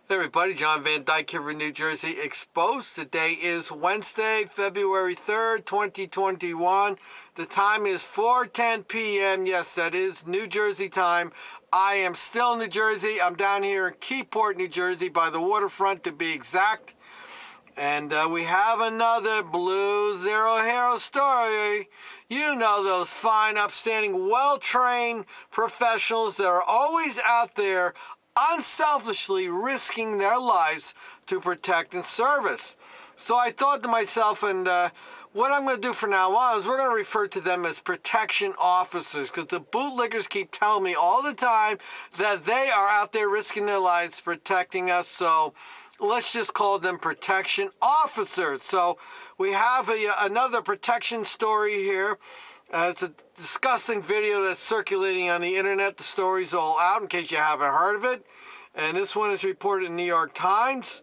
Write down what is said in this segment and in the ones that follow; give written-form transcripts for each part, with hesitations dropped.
Hey everybody, John Van Dyke here from New Jersey Exposed. Today is Wednesday, February 3rd, 2021. The time is 4:10 p.m. Yes, that is New Jersey time. I am still in New Jersey. I'm down here in Keyport, New Jersey, by the waterfront to be exact. And we have another Blue Zero Hero story. You know those fine, upstanding, well-trained professionals that are always out there unselfishly risking their lives to protect and service. So I thought to myself, and what I'm going to do from now on is we're going to refer to them as protection officers, because the bootlickers keep telling me all the time that they are out there risking their lives protecting us. So let's just call them protection officers. So we have another protection story here. It's a disgusting video that's circulating on the internet. The story's all out in case you haven't heard of it. And this one is reported in the New York Times.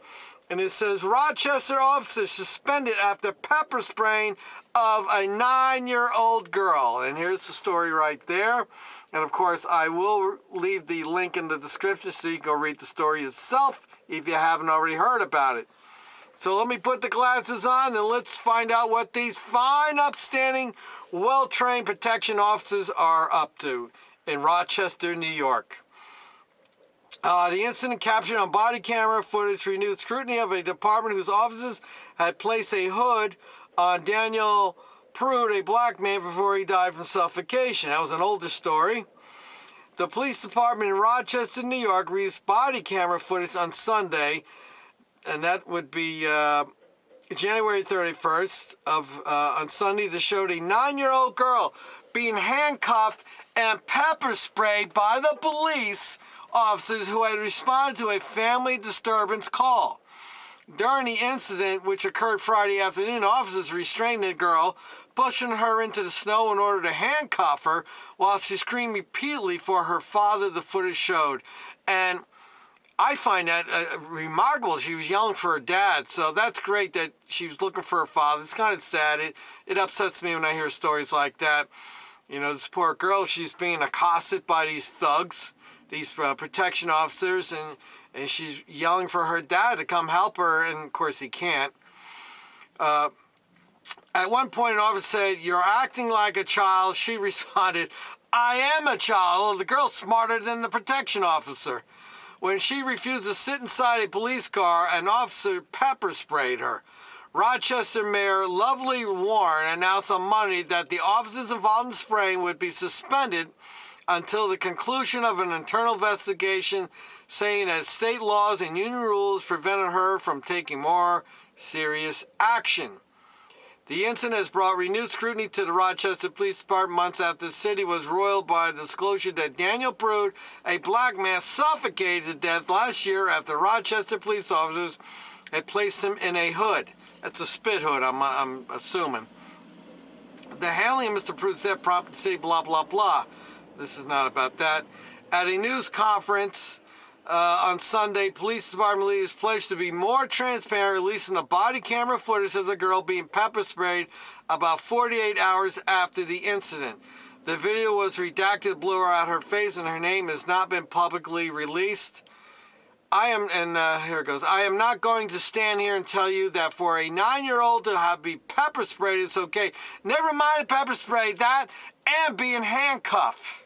And it says, Rochester officer suspended after pepper spraying of a 9-year-old girl. And here's the story right there. And of course, I will leave the link in the description so you can go read the story yourself if you haven't already heard about it. So let me put the glasses on and let's find out what these fine, upstanding, well-trained protection officers are up to in Rochester, New York. The incident captured on body camera footage renewed scrutiny of a department whose officers had placed a hood on Daniel Prude, a black man, before he died from suffocation. That was an older story. The police department in Rochester, New York, released body camera footage on Sunday, and that would be January 31st on Sunday, that showed a 9-year-old girl being handcuffed and pepper sprayed by the police officers who had responded to a family disturbance call. During the incident, which occurred Friday afternoon, officers restrained the girl, pushing her into the snow in order to handcuff her while she screamed repeatedly for her father, the footage showed. And I find that remarkable. She was yelling for her dad, so that's great that she was looking for her father. It's kind of sad. It upsets me when I hear stories like that. You know, this poor girl, she's being accosted by these thugs, these protection officers, and she's yelling for her dad to come help her, and of course he can't. At one point, an officer said, "You're acting like a child." She responded, "I am a child." Well, the girl's smarter than the protection officer. When she refused to sit inside a police car, an officer pepper sprayed her. Rochester Mayor Lovely Warren announced on Monday that the officers involved in spraying would be suspended until the conclusion of an internal investigation, saying that state laws and union rules prevented her from taking more serious action. The incident has brought renewed scrutiny to the Rochester Police Department months after the city was roiled by the disclosure that Daniel Prude, a black man, suffocated to death last year after Rochester police officers had placed him in a hood. That's a spit hood, I'm assuming. The handling of Mr. Prude's death prompted to say blah, blah, blah. This is not about that. At a news conference on Sunday, police department leaders pledged to be more transparent, releasing the body camera footage of the girl being pepper sprayed about 48 hours after the incident. The video was redacted to blur out her face, and her name has not been publicly released. Here it goes. I am not going to stand here and tell you that for a 9-year-old to have be pepper sprayed, it's okay. Never mind pepper spray, that and being handcuffed,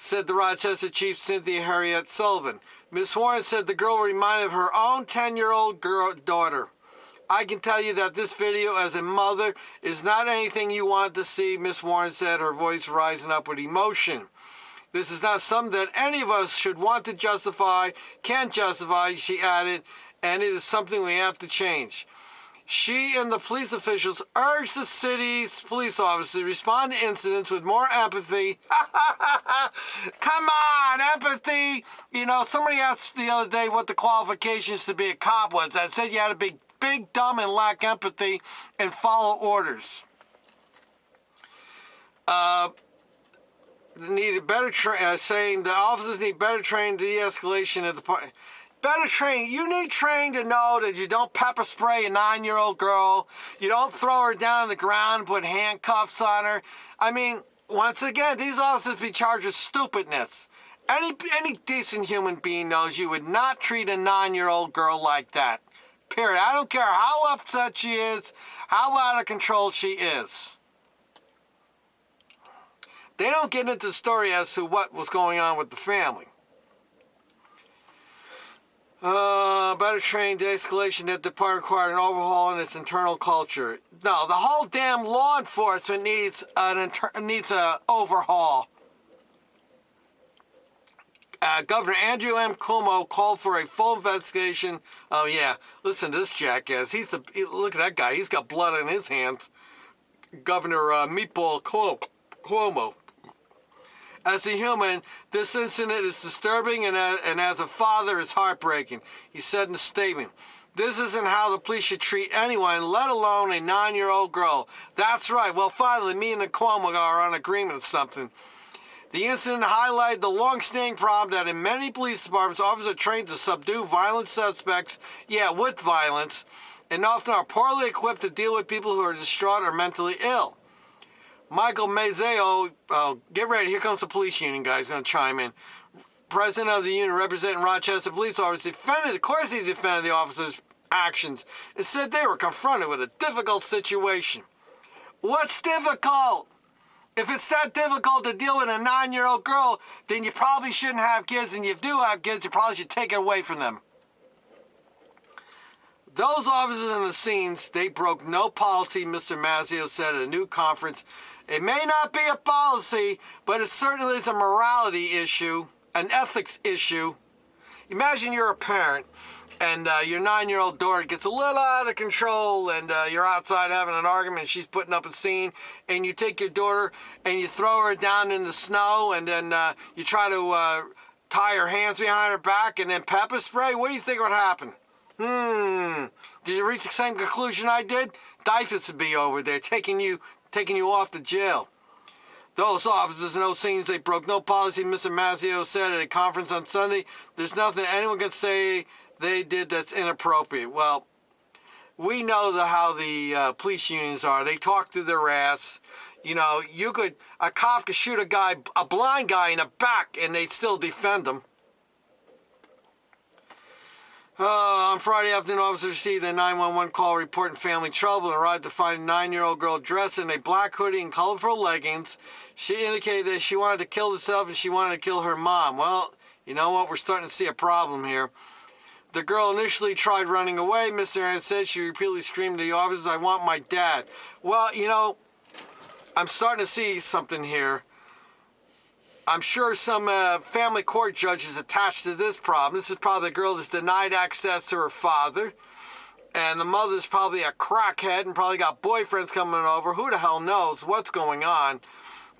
said the Rochester Chief Cynthia Harriet Sullivan. Ms. Warren said the girl reminded of her own 10-year-old daughter. I can tell you that this video, as a mother, is not anything you want to see, Ms. Warren said, her voice rising up with emotion. This is not something that any of us should want to justify, can't justify, she added, and it is something we have to change. She and the police officials urged the city's police officers to respond to incidents with more empathy. Come on, empathy. You know, somebody asked the other day what the qualifications to be a cop was. I said you had to be big, dumb, and lack empathy and follow orders. Needed better saying the officers need better training, de-escalation of the party. Better training. You need training to know that you don't pepper spray a 9-year-old girl. You don't throw her down on the ground and put handcuffs on her. I mean, once again, these officers be charged with stupidness. Any decent human being knows you would not treat a 9-year-old girl like that. Period. I don't care how upset she is, how out of control she is. They don't get into the story as to what was going on with the family. Better trained de-escalation that department required an overhaul in its internal culture. No, the whole damn law enforcement needs an overhaul. Governor Andrew M. Cuomo called for a full investigation. Oh yeah, listen to this jackass. Look at that guy. He's got blood on his hands. Governor Meatball Cuomo. As a human, this incident is disturbing, and as a father, it's heartbreaking. He said in a statement, "This isn't how the police should treat anyone, let alone a 9-year-old girl." That's right. Well, finally, me and the Cuomo are on agreement with something. The incident highlighted the long-standing problem that in many police departments, officers are trained to subdue violent suspects, with violence, and often are poorly equipped to deal with people who are distraught or mentally ill. Michael Mazzeo, get ready, here comes the police union guy, he's going to chime in. President of the union representing Rochester police officers defended the officers' actions and said they were confronted with a difficult situation. What's difficult? If it's that difficult to deal with a 9-year-old girl, then you probably shouldn't have kids, and if you do have kids, you probably should take it away from them. Those officers in the scenes, they broke no policy, Mr. Mazzeo said at a new conference. It may not be a policy, but it certainly is a morality issue, an ethics issue. Imagine you're a parent, and your 9-year-old daughter gets a little out of control, and you're outside having an argument, and she's putting up a scene, and you take your daughter and you throw her down in the snow, and then you try to tie her hands behind her back and then pepper spray. What do you think would happen? Did you reach the same conclusion I did? DIFUS would be over there taking you off to jail. Those officers in those scenes, they broke no policy, Mr. Mazzeo said at a conference on Sunday. There's nothing anyone can say they did that's inappropriate. Well, we know how the police unions are. They talk through their ass. You know, a cop could shoot a blind guy in the back, and they'd still defend him. On Friday afternoon, officers received a 911 call reporting family trouble and arrived to find a 9-year-old girl dressed in a black hoodie and colorful leggings. She indicated that she wanted to kill herself and she wanted to kill her mom. Well, you know what? We're starting to see a problem here. The girl initially tried running away. Mr. Aaron said she repeatedly screamed to the officers, "I want my dad." Well, you know, I'm starting to see something here. I'm sure some family court judge is attached to this problem. This is probably a girl that's denied access to her father. And the mother's probably a crackhead and probably got boyfriends coming over. Who the hell knows what's going on?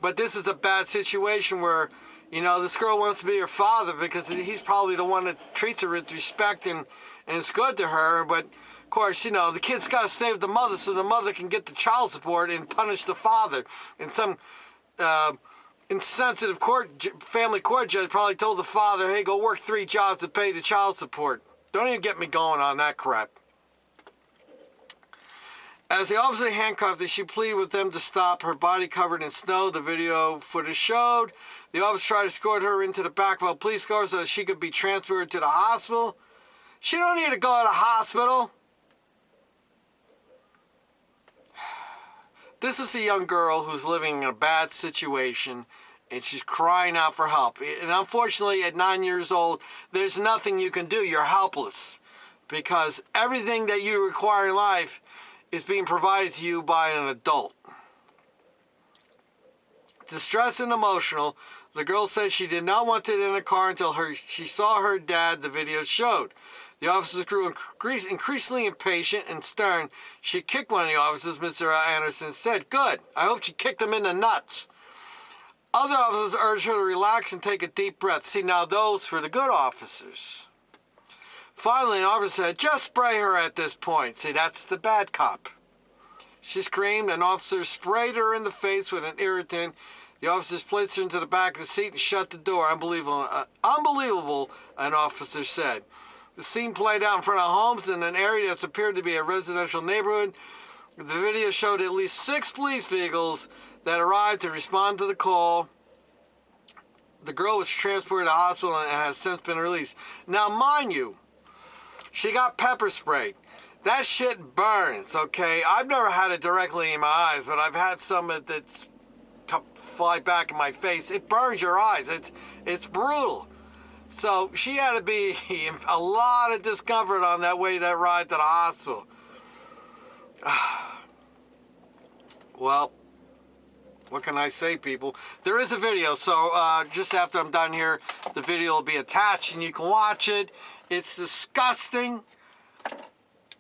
But this is a bad situation where, you know, this girl wants to be her father because he's probably the one that treats her with respect and is good to her. But, of course, you know, the kid's got to save the mother so the mother can get the child support and punish the father. And some insensitive family court judge probably told the father, "Hey, go work 3 jobs to pay the child support." Don't even get me going on that crap. As the officer handcuffed her, she pleaded with them to stop, her body covered in snow, the video footage showed. The officer tried to escort her into the back of a police car so that she could be transferred to the hospital. She don't need to go to the hospital. This is a young girl who's living in a bad situation, and she's crying out for help. And unfortunately, at 9 years old, there's nothing you can do. You're helpless because everything that you require in life is being provided to you by an adult. Distressed and emotional, the girl said she did not want to get in a car until she saw her dad, the video showed. The officers grew increasingly impatient and stern. She kicked one of the officers, Mr. Anderson said. Good. I hope she kicked him in the nuts. Other officers urged her to relax and take a deep breath. See, now those for the good officers. Finally, an officer said, "Just spray her at this point." See, that's the bad cop. She screamed. An officer sprayed her in the face with an irritant. The officers placed her into the back of the seat and shut the door. Unbelievable, an officer said. The scene played out in front of homes in an area that appeared to be a residential neighborhood. The video showed at least 6 police vehicles that arrived to respond to the call. the girl was transported to the hospital and has since been released. Now, mind you, she got pepper sprayed. That shit burns, okay? I've never had it directly in my eyes, but I've had some that's fly back in my face. It burns your eyes. It's brutal. So she had to be a lot of discomfort on that ride to the hospital. Well, what can I say, people? There is a video, so just after I'm done here, the video will be attached and you can watch it. It's disgusting.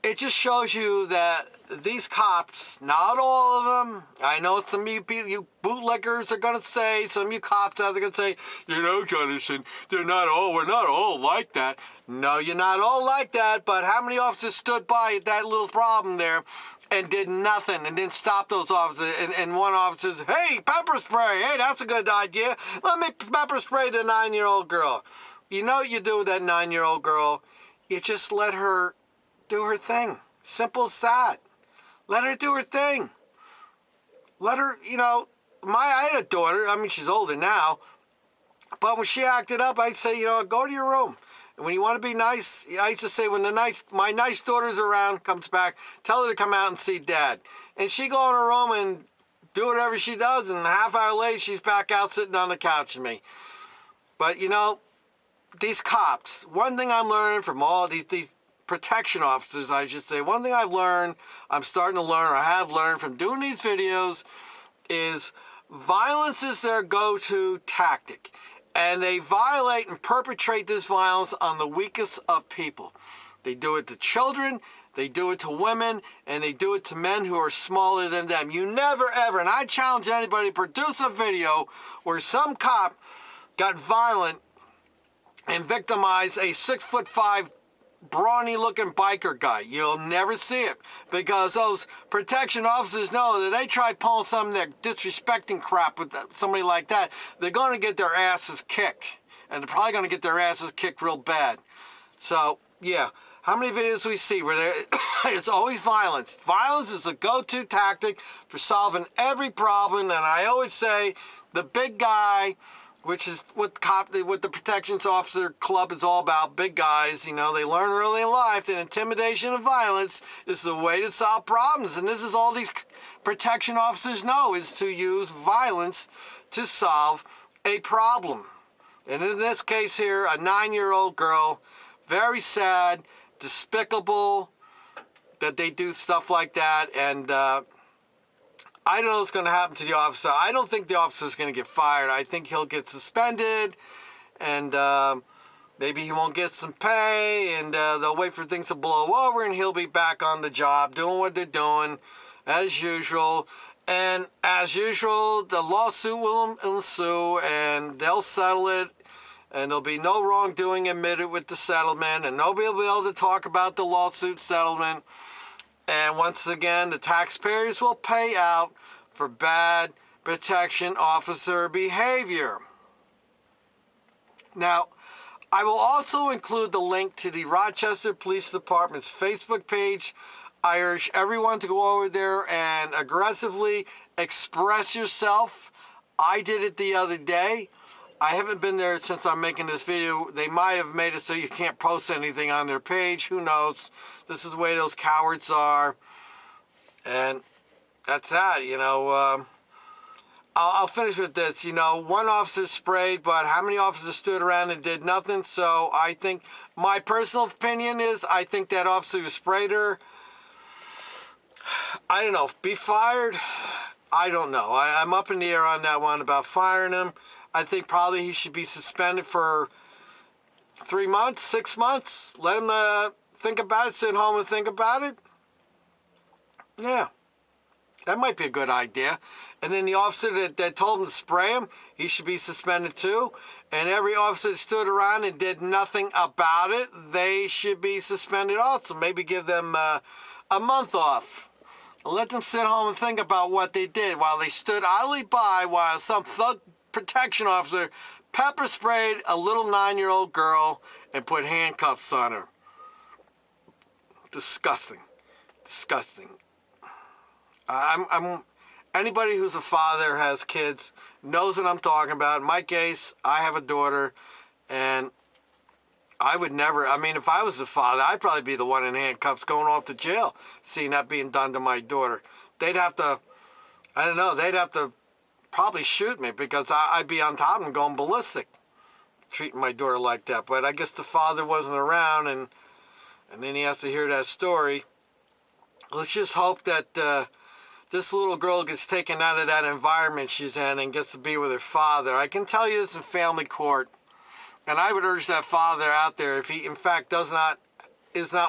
It just shows you that these cops, not all of them, I know some of you bootleggers are going to say, some of you cops out there are going to say, you know, Jonathan, we're not all like that. No, you're not all like that, but how many officers stood by at that little problem there and did nothing and didn't stop those officers? And one officer says, hey, pepper spray. Hey, that's a good idea. Let me pepper spray the 9-year-old girl. You know what you do with that 9-year-old girl? You just let her do her thing. Simple as that. Let her do her thing. Let her, I had a daughter. I mean, she's older now. But when she acted up, I'd say, go to your room. And when you want to be nice, I used to say, when my nice daughter's around, comes back, tell her to come out and see Dad. And she go in her room and do whatever she does, and a half hour later, she's back out sitting on the couch with me. But, these cops, one thing I'm learning from all these protection officers, I should say, one thing I'm starting to learn, or I have learned from doing these videos, is violence is their go-to tactic. And they violate and perpetrate this violence on the weakest of people. They do it to children, they do it to women, and they do it to men who are smaller than them. You never ever, and I challenge anybody to produce a video where some cop got violent and victimized a 6'5" brawny-looking biker guy. You'll never see it, because those protection officers know that they try pulling some of that disrespecting crap with somebody like that, they're going to get their asses kicked, and they're probably going to get their asses kicked real bad. So, yeah. How many videos we see where it's always violence? Violence is a go-to tactic for solving every problem, and I always say the big guy, which is what the Protection Officer Club is all about, big guys, they learn early in life that intimidation and violence is the way to solve problems. And this is all these protection officers know, is to use violence to solve a problem. And in this case here, a 9-year-old girl, very sad, despicable that they do stuff like that. And I don't know what's going to happen to the officer. I don't think the officer's going to get fired. I think he'll get suspended, and maybe he won't get some pay, and they'll wait for things to blow over, and he'll be back on the job doing what they're doing as usual. And as usual, the lawsuit will ensue, and they'll settle it, and there'll be no wrongdoing admitted with the settlement, and nobody will be able to talk about the lawsuit settlement. And once again, the taxpayers will pay out for bad protection officer behavior. Now, I will also include the link to the Rochester Police Department's Facebook page. I urge everyone to go over there and aggressively express yourself. I did it the other day. I haven't been there since I'm making this video. They might have made it so you can't post anything on their page. Who knows? This is the way those cowards are. And that's that, I'll finish with this. One officer sprayed, but how many officers stood around and did nothing? So I think, my personal opinion is, I think that officer who sprayed her, I don't know, be fired? I don't know. I'm up in the air on that one about firing him. I think probably he should be suspended for 3 months, 6 months. Let him think about it, sit home and think about it. Yeah, that might be a good idea. And then the officer that told him to spray him, he should be suspended too. And every officer that stood around and did nothing about it, they should be suspended also. Maybe give them a month off. Let them sit home and think about what they did while they stood idly by while some thug protection officer pepper sprayed a little 9-year-old girl and put handcuffs on her. Disgusting. Anybody who's a father, has kids, knows what I'm talking about. In my case, I have a daughter, and I would never, I mean, if I was the father, I'd probably be the one in handcuffs going off to jail, seeing that being done to my daughter. They'd have to, I don't know, they'd have to probably shoot me because I'd be on top of them going ballistic, treating my daughter like that. But I guess the father wasn't around, and then he has to hear that story. Let's just hope that this little girl gets taken out of that environment she's in and gets to be with her father. I can tell you this in family court, and I would urge that father out there, if he in fact is not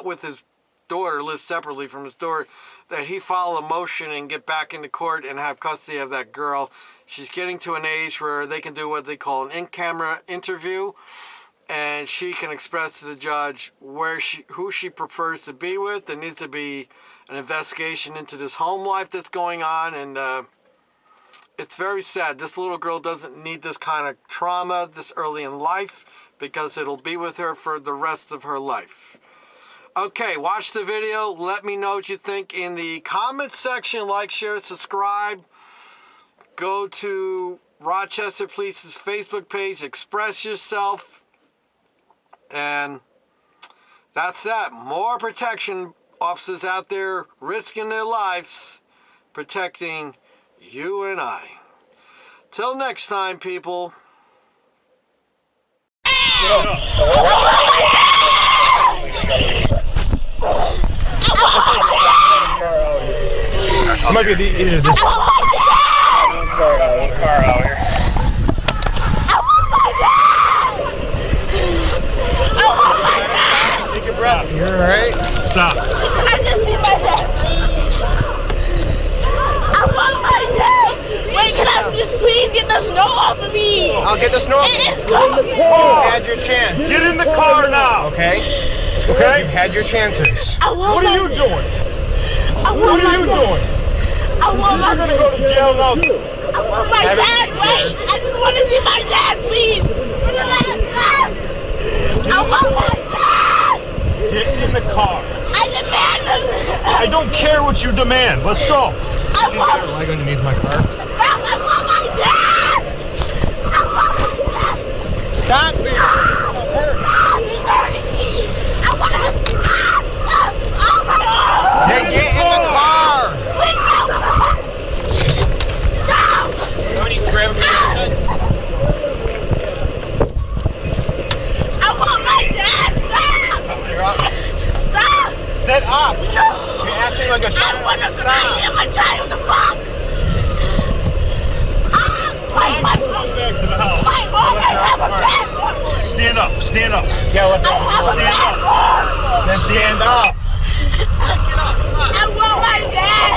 with his daughter, lives separately from his daughter, that he file a motion and get back into court and have custody of that girl. She's getting to an age where they can do what they call an in-camera interview, and she can express to the judge who she prefers to be with. There needs to be an investigation into this home life that's going on, and it's very sad. This little girl doesn't need this kind of trauma this early in life, because it'll be with her for the rest of her life. Okay, watch the video. Let me know what you think in the comment section. Like, share, subscribe. Go to Rochester Police's Facebook page. Express yourself. And that's that. More protection officers out there risking their lives, protecting you and I. Till next time, people. It might be either this. Car out here. Take a breath. You're alright? Stop. I just see my dad. I want my dad. Wait, can I just please get the snow off of me? I'll get the snow off. It's cold. You had your chance. Get in the car now. Okay? Okay? You had your chances. What are you doing? What are you doing? I want my You're gonna go to jail now. I want my dad. Wait, I just want to see my dad, please. For the last time. I want my dad. Get in the car. I demand it. I don't care what you demand. Let's go. I want Am I underneath my car? I want my dad. I want my dad. Stop me! He's hurting me. I want to see my dad. Oh my God. Then get in the car! Wait, no. Don't even grab me. I want my dad. Stop. Stop. Sit up! No. You're acting like a I child. want to see him. A child. The fuck. I'm going back to the house. My mom, I have a bed. Stand up. Stand up. Yeah, let I have a Stand bed. up. Then stand up. I want my dad.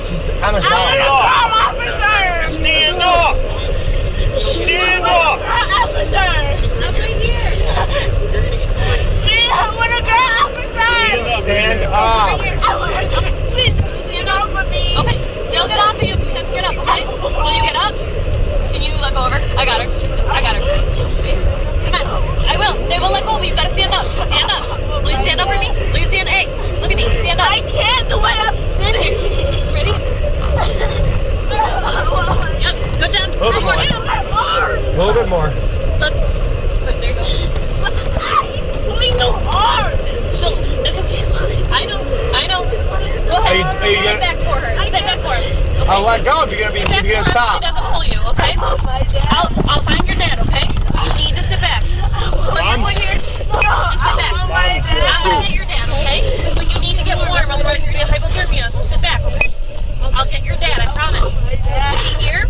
She's on the I side. want a girl officer. Stand up. Stand up. Girl officer. I'm right here. I want a girl officer. Stand up. I want a girl. Please stand up for me. Okay, they'll get off of you. You have to get up, okay? Will you get up? Can you let go of her? I got her. I got her. Come on. I will. They will let go of you. You gotta stand up. Stand up. Will you stand up for me? Will you stand? Hey, look at me. Stand up. I can't the way I'm sitting. Ready? Yep. Good job. A little One more. bit A little bit more. Look. Good, there you go. What the fuck? He's pulling so hard. She'll, that's okay. I know. Go ahead. Are you Stay gonna- back for her. Stay back for him. Okay? I'll let go if you're gonna Stay back be. If you're gonna for him so stop. he doesn't pull you, okay? My dad. I'll find your dad, okay? But you need to sit back. Put your foot here and sit back. I'm gonna get your dad, okay? But you need to get warm, otherwise you're gonna get hypothermia. So sit back, okay? I'll get your dad, I promise. Is he here?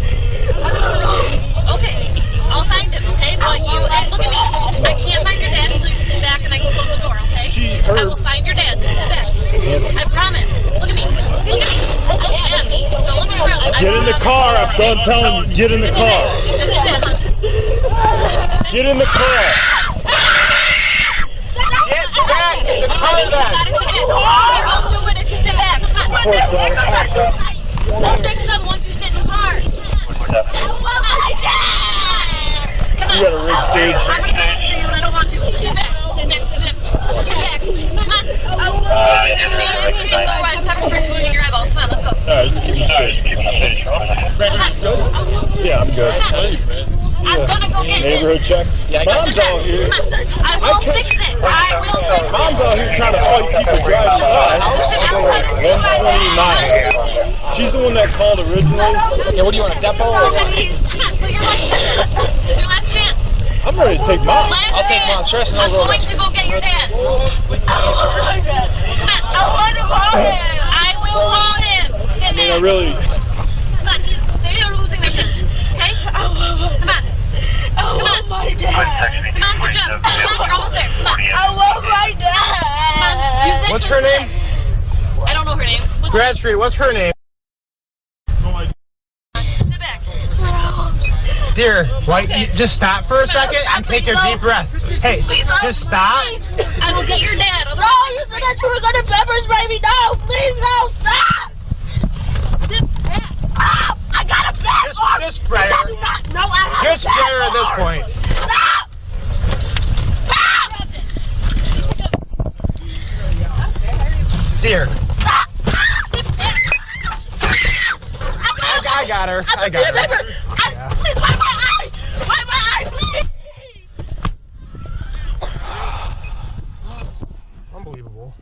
Okay. I'll find him, okay? But you, and look at me. I can't find your dad until you sit back and I can close the door, okay? I will find your dad, so sit back. I promise. Look at me. Look at me. Look at me. Don't look around. Get in the car. I'm done telling you. Get in the car. Get in the car. Get back in the car then. I won't do it if you sit back. Come on. Don't fix them once you sit in the car. You got a rig stage. I'm gonna fix you. I don't want to. Sit back. Sit back. Sit back. Come on. Otherwise, pepper spray's going in your eyeballs. Come on, let's go. Alright, just keep me straight. Yeah, I'm good. I'm gonna go get it. Neighborhood check? Mom's out here. I will fix it. I will fix it. Mom's out here trying to call you people drive by. 129. She's the one that called originally. Yeah, what do you want, a depot or what? Come on, put your license in. It's your last chance. I'm ready to take mom. Last I'll take chance. mom. Stress and I'm I'll go. going to go get your dad. I want to call him. I will call him. Sit I mean, I there. really. Come on. They are losing their chance. Okay? Come on. I want my dad. Come on, good job. Come on, you're almost there. Come on. I want my Come on. Use dad. that What's to her the name? side. I don't know her name. What's Bradstreet, what's her name? Sit back. Dear, why, you just stop for a second and take a deep breath. Hey, Please don't. just stop. Please. I will get your dad. No, Otherwise, you said that you were gonna pepper spray me. No, please, no, stop. sit back. Oh, I got a bad arm. Just spray her. No, I have Just a bad spray her at this arm. point. Stop. Stop. Dear, Stop. I got her. I got her. Please wipe my eye. Wipe my eye, please. Unbelievable.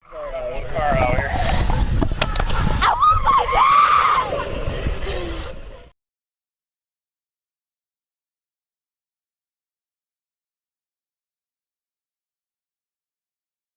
Car